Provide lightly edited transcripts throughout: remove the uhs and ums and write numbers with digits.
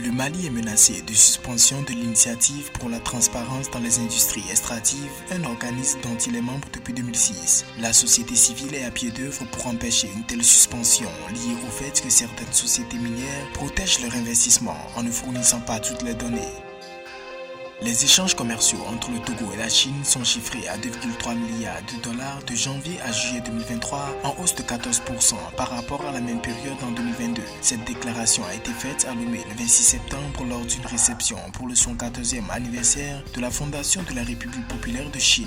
Le Mali est menacé de suspension de l'initiative pour la transparence dans les industries extractives, un organisme dont il est membre depuis 2006. La société civile est à pied d'œuvre pour empêcher une telle suspension liée au fait que certaines sociétés minières protègent leur investissement en ne fournissant pas toutes les données. Les échanges commerciaux entre le Togo et la Chine sont chiffrés à 2,3 milliards de dollars de janvier à juillet 2023, en hausse de 14% par rapport à la même période en 2022. Cette déclaration a été faite à Lomé le 26 septembre lors d'une réception pour le 114e anniversaire de la fondation de la République populaire de Chine.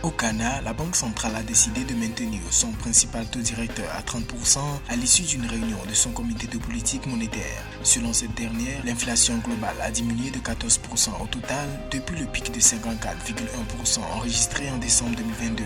Au Ghana, la Banque centrale a décidé de maintenir son principal taux directeur à 30% à l'issue d'une réunion de son comité de politique monétaire. Selon cette dernière, l'inflation globale a diminué de 14% au total depuis le pic de 54,1% enregistré en décembre 2022.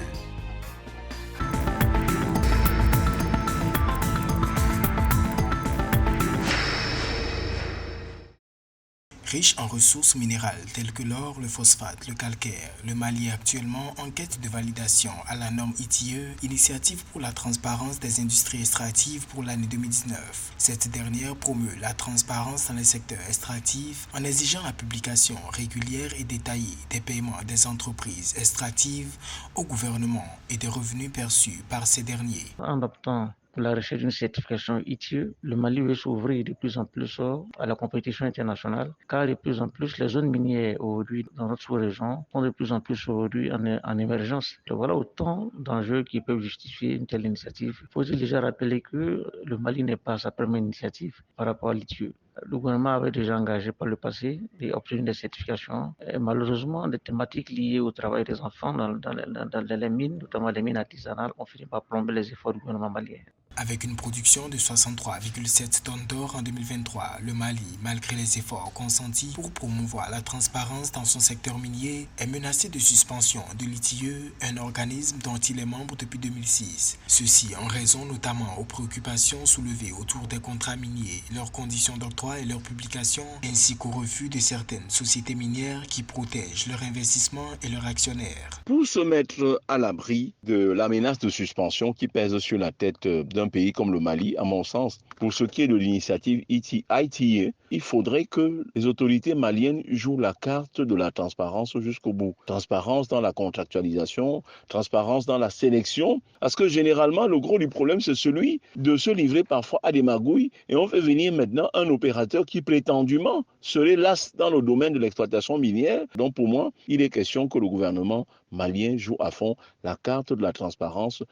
Riche en ressources minérales telles que l'or, le phosphate, le calcaire, le Mali est actuellement en quête de validation à la norme ITIE, Initiative pour la transparence des industries extractives pour l'année 2019. Cette dernière promeut la transparence dans les secteurs extractifs en exigeant la publication régulière et détaillée des paiements des entreprises extractives au gouvernement et des revenus perçus par ces derniers. En optant pour la recherche d'une certification ITIE, le Mali veut s'ouvrir de plus en plus à la compétition internationale, car de plus en plus les zones minières aujourd'hui dans notre sous-région sont de plus en plus aujourd'hui en émergence. Donc voilà autant d'enjeux qui peuvent justifier une telle initiative. Il faut déjà rappeler que le Mali n'est pas sa première initiative par rapport à l'ITIE. Le gouvernement avait déjà engagé par le passé et obtenu des certifications. Et malheureusement, des thématiques liées au travail des enfants dans les mines, notamment les mines artisanales, ont fini par plomber les efforts du gouvernement malien. Avec une production de 63,7 tonnes d'or en 2023, le Mali, malgré les efforts consentis pour promouvoir la transparence dans son secteur minier, est menacé de suspension de l'ITIE, un organisme dont il est membre depuis 2006. Ceci en raison notamment aux préoccupations soulevées autour des contrats miniers, leurs conditions d'octroi et leur publication, ainsi qu'au refus de certaines sociétés minières qui protègent leur investissement et leurs actionnaires. Pour se mettre à l'abri de la menace de suspension qui pèse sur la tête d'un pays comme le Mali, à mon sens, pour ce qui est de l'initiative ITIE, il faudrait que les autorités maliennes jouent la carte de la transparence jusqu'au bout. Transparence dans la contractualisation, transparence dans la sélection, parce que généralement, le gros du problème, c'est celui de se livrer parfois à des magouilles et on fait venir maintenant un opérateur qui prétendument serait l'as dans le domaine de l'exploitation minière. Donc pour moi, il est question que le gouvernement malien joue à fond la carte de la transparence.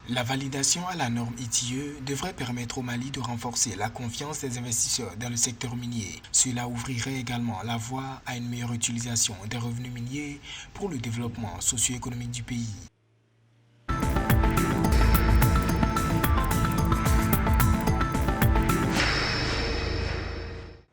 La validation à la norme ITIE devrait permettre au Mali de renforcer la confiance des investisseurs dans le secteur minier. Cela ouvrirait également la voie à une meilleure utilisation des revenus miniers pour le développement socio-économique du pays.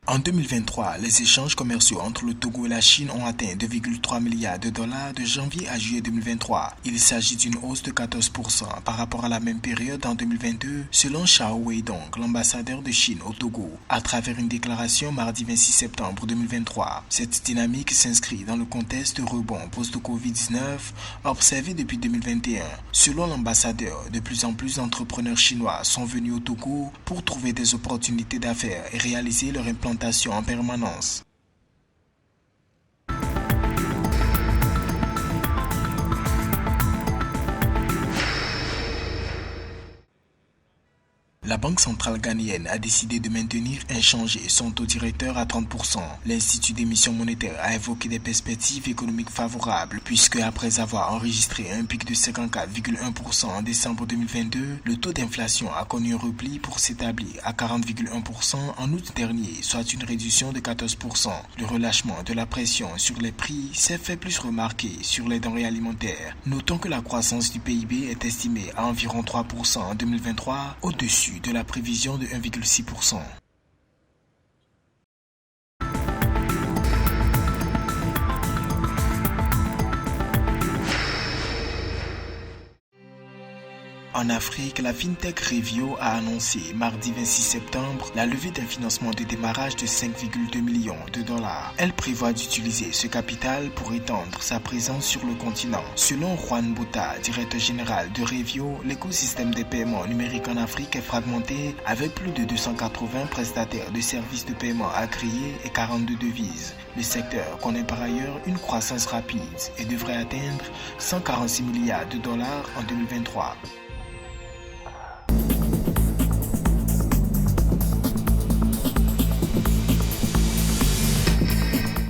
En 2023, les échanges commerciaux entre le Togo et la Chine ont atteint 2,3 milliards de dollars de janvier à juillet 2023. Il s'agit d'une hausse de 14% par rapport à la même période en 2022, selon Xiao Weidong, l'ambassadeur de Chine au Togo, à travers une déclaration mardi 26 septembre 2023. Cette dynamique s'inscrit dans le contexte de rebond post-Covid-19 observé depuis 2021. Selon l'ambassadeur, de plus en plus d'entrepreneurs chinois sont venus au Togo pour trouver des opportunités d'affaires et réaliser leur implantation en permanence. La Banque centrale ghanéenne a décidé de maintenir inchangé son taux directeur à 30%. L'Institut d'émission monétaire a évoqué des perspectives économiques favorables puisque après avoir enregistré un pic de 54,1% en décembre 2022, le taux d'inflation a connu un repli pour s'établir à 40,1% en août dernier, soit une réduction de 14%. Le relâchement de la pression sur les prix s'est fait plus remarquer sur les denrées alimentaires. Notons que la croissance du PIB est estimée à environ 3% en 2023, au-dessus de la prévision de 1,6%. En Afrique, la FinTech Revio a annoncé mardi 26 septembre la levée d'un financement de démarrage de 5,2 millions de dollars. Elle prévoit d'utiliser ce capital pour étendre sa présence sur le continent. Selon Juan Bota, directeur général de Revio, l'écosystème des paiements numériques en Afrique est fragmenté avec plus de 280 prestataires de services de paiement agréés et 42 devises. Le secteur connaît par ailleurs une croissance rapide et devrait atteindre 146 milliards de dollars en 2023.